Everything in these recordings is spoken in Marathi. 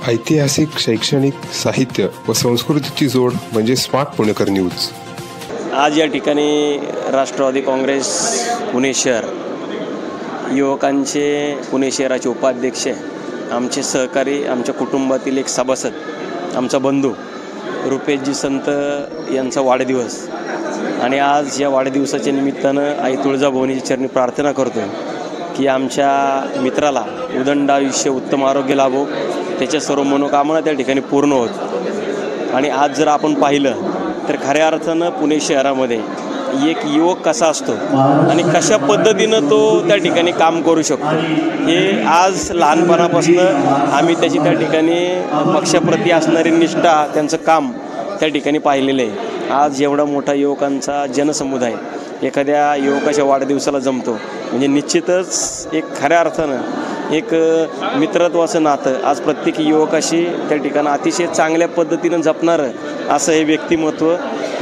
ऐतिहासिक, शैक्षणिक, साहित्य व संस्कृतीची जोड म्हणजे स्मार्ट पुणेकर न्यूज। आज या ठिकाणी राष्ट्रवादी काँग्रेस पुणे शहर युवकांचे पुणे शहराचे उपाध्यक्ष, आमचे सहकारी, आमच्या कुटुंबातील एक सभासद, आमचा बंधू रुपेशजी संत यांचा वाढदिवस आणि आज या वाढदिवसाच्या निमित्तानं आई तुळजाभवानीच्या चरणी प्रार्थना करतो की आमच्या मित्राला उदंड आयुष्य, उत्तम आरोग्य लाभो, त्याच्या सर्व मनोकामना त्या ठिकाणी पूर्ण होत। आणि आज जर आपण पाहिलं तर खऱ्या अर्थानं पुणे शहरामध्ये एक युवक कसा असतो आणि कशा पद्धतीनं तो त्या ठिकाणी काम करू शकतो हे आज लहानपणापासून आम्ही त्याची त्या ठिकाणी पक्षाप्रती असणारी निष्ठा, त्यांचं काम त्या ठिकाणी पाहिलेलं आहे। आज एवढा मोठा युवकांचा जनसमुदाय एखाद्या युवकाच्या वाढदिवसाला जमतो म्हणजे निश्चितच एक खऱ्या अर्थानं एक मित्रत्वाचं नातं आज प्रत्येक युवकाशी त्या ठिकाणी अतिशय चांगल्या पद्धतीनं जपणारं असं हे व्यक्तिमत्व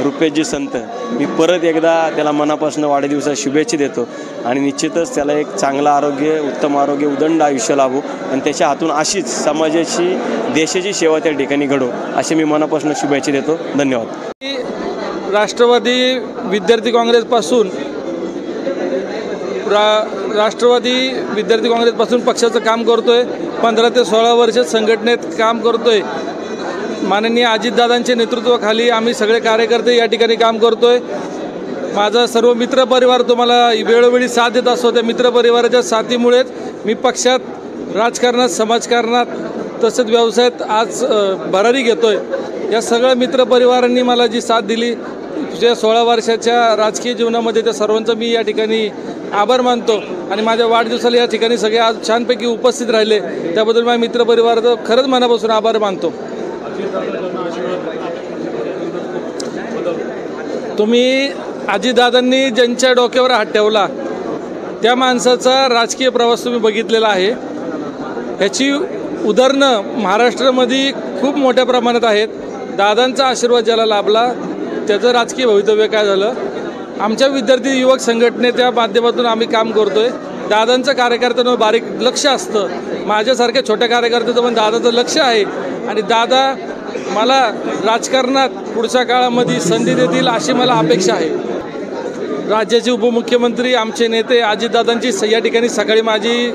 रुपेशजी संत। मी परत एकदा त्याला मनापासून वाढदिवसाच्या शुभेच्छा देतो आणि निश्चितच त्याला एक चांगलं आरोग्य, उत्तम आरोग्य, उदंड आयुष्य लाभो आणि त्याच्या हातून अशीच समाजाची, देशाची सेवा त्या ठिकाणी घडो अशी मी मनापासून शुभेच्छा देतो। धन्यवाद। राष्ट्रवादी विद्यार्थी काँग्रेसपासून राष्ट्रवादी विद्यार्थी काँग्रेसपासून पक्षाचं काम करतोय। 15 ते 16 वर्ष संघटनेत काम करतोय। माननीय अजितदादांच्या नेतृत्वाखाली आम्ही सगळे कार्यकर्ते या ठिकाणी काम करतोय। माझा सर्व मित्रपरिवार तुम्हाला वेळोवेळी साथ देत असतो। त्या मित्रपरिवाराच्या साथीमुळेच मी पक्षात, राजकारणात, समाजकारणात तसेच व्यवसायात आज भरारी घेतोय। या सगळ्या मित्रपरिवारांनी मला जी साथ दिली त्या 16 वर्षाच्या राजकीय जीवनामध्ये, त्या सर्वांचा मी या ठिकाणी आभार मानतो आणि माझ्या वाढदिवसाला या ठिकाणी सगळे आज छानपैकी उपस्थित राहिले त्याबद्दल माझ्या मित्रपरिवाराचं खरंच मनापासून आभार मानतो। तुम्ही अजितदादांनी ज्यांच्या डोक्यावर हात ठेवला त्या माणसाचा राजकीय प्रवास तुम्ही बघितलेला आहे। ह्याची उदाहरणं महाराष्ट्रामध्ये खूप मोठ्या प्रमाणात आहेत। दादांचा आशीर्वाद ज्याला लाभला त्याचं राजकीय भवितव्य काय झालं। आमच्या विद्यार्थी युवक संघटनेच्या माध्यमातून आम्ही काम करतोय। दादांचं कार्यकर्त्यांवर बारीक लक्ष असतं, माझ्यासारख्या छोट्या कार्यकर्त्याचं पण दादाचं लक्ष आहे आणि दादा मला राजकारणात पुढच्या काळामध्ये संधी देतील अशी मला अपेक्षा आहे। राज्याचे उपमुख्यमंत्री, आमचे नेते अजितदादांची या ठिकाणी सकाळी माझी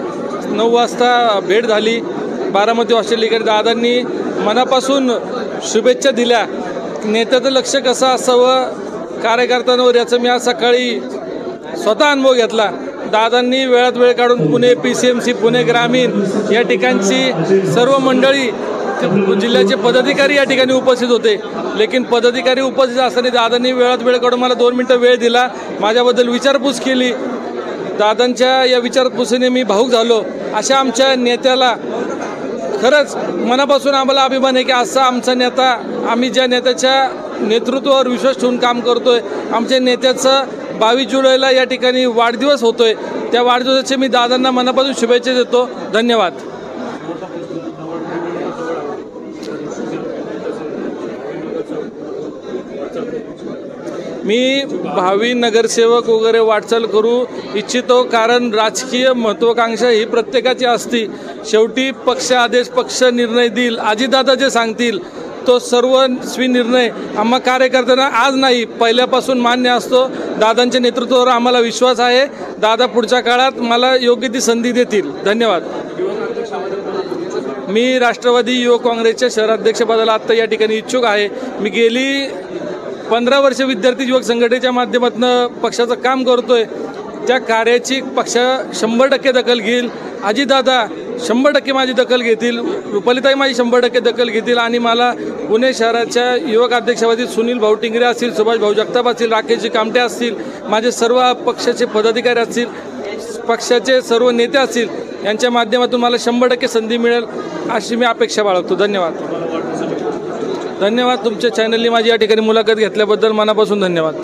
9 वाजता भेट झाली बारामती हॉस्टेल। दादांनी मनापासून शुभेच्छा दिल्या। नेत्याचं लक्ष कसं असावं कार्यकर्त्यांवर याचं मी आज सकाळी स्वतः अनुभव घेतला। दादांनी वेळात वेळ काढून पुणे PCMC, पुणे ग्रामीण या ठिकाणची सर्व मंडळी, जिल्ह्याचे पदाधिकारी या ठिकाणी उपस्थित होते, लेकिन पदाधिकारी उपस्थित असताना दादांनी वेळात वेळ काढून मला 2 मिनटं वेळ दिला, माझ्याबद्दल विचारपूस केली। दादांच्या या विचारपूसीने मी भावुक झालो। अशा आमच्या नेत्याला खरंच मनापासून आम्हाला अभिमान आहे की असा आमचा नेता, आम्ही ज्या नेत्याच्या नेतृत्वावर विश्वास ठेवून काम करतोय, आमच्या नेत्याचं 22 जुलैला या ठिकाणी वाढदिवस होतोय, त्या वाढदिवसाचे मी दादांना मनापासून शुभेच्छा देतो। धन्यवाद। मी भावी नगरसेवक वगैरे वाटचाल करू इच्छितो, कारण राजकीय महत्त्वाकांक्षा ही प्रत्येकाची असती। शेवटी पक्ष आदेश, पक्ष निर्णय देईल, अजितदादा जे सांगतील तो सर्वस्वी निर्णय आम्हा कार्यकर्त्यांना आज नाही पहिल्यापासून मान्य असतो। दादांच्या नेतृत्वावर आम्हाला विश्वास आहे। दादा पुढच्या काळात मला योग्य ती संधी देतील। धन्यवाद। मी राष्ट्रवादी युवक काँग्रेसच्या शहराध्यक्षपदाला आत्ता या ठिकाणी इच्छुक आहे। मी गेली 15 वर्ष विद्यार्थी युवक संघटनेच्या माध्यमातून पक्षाचं काम करतोय। त्या कार्याची पक्ष 100% दखल घेईल। अजितदादा 100% माझी दखल घेतील, रुपालीताई माझी 100% दखल घेतील आणि मला पुणे शहराच्या युवक अध्यक्षपदी सुनील भाऊ टिंगरे असतील, सुभाष भाऊ जगताप असतील, राकेशजी कामटे असतील, माझे सर्व पक्षाचे पदाधिकारी असतील, पक्षाचे सर्व नेते असतील, यांच्या माध्यमातून मला 100% संधी मिळेल अशी मी अपेक्षा बाळगतो। धन्यवाद। तुमच्या चॅनलनी माझी या ठिकाणी मुलाखत घेतल्याबद्दल मनापासून धन्यवाद।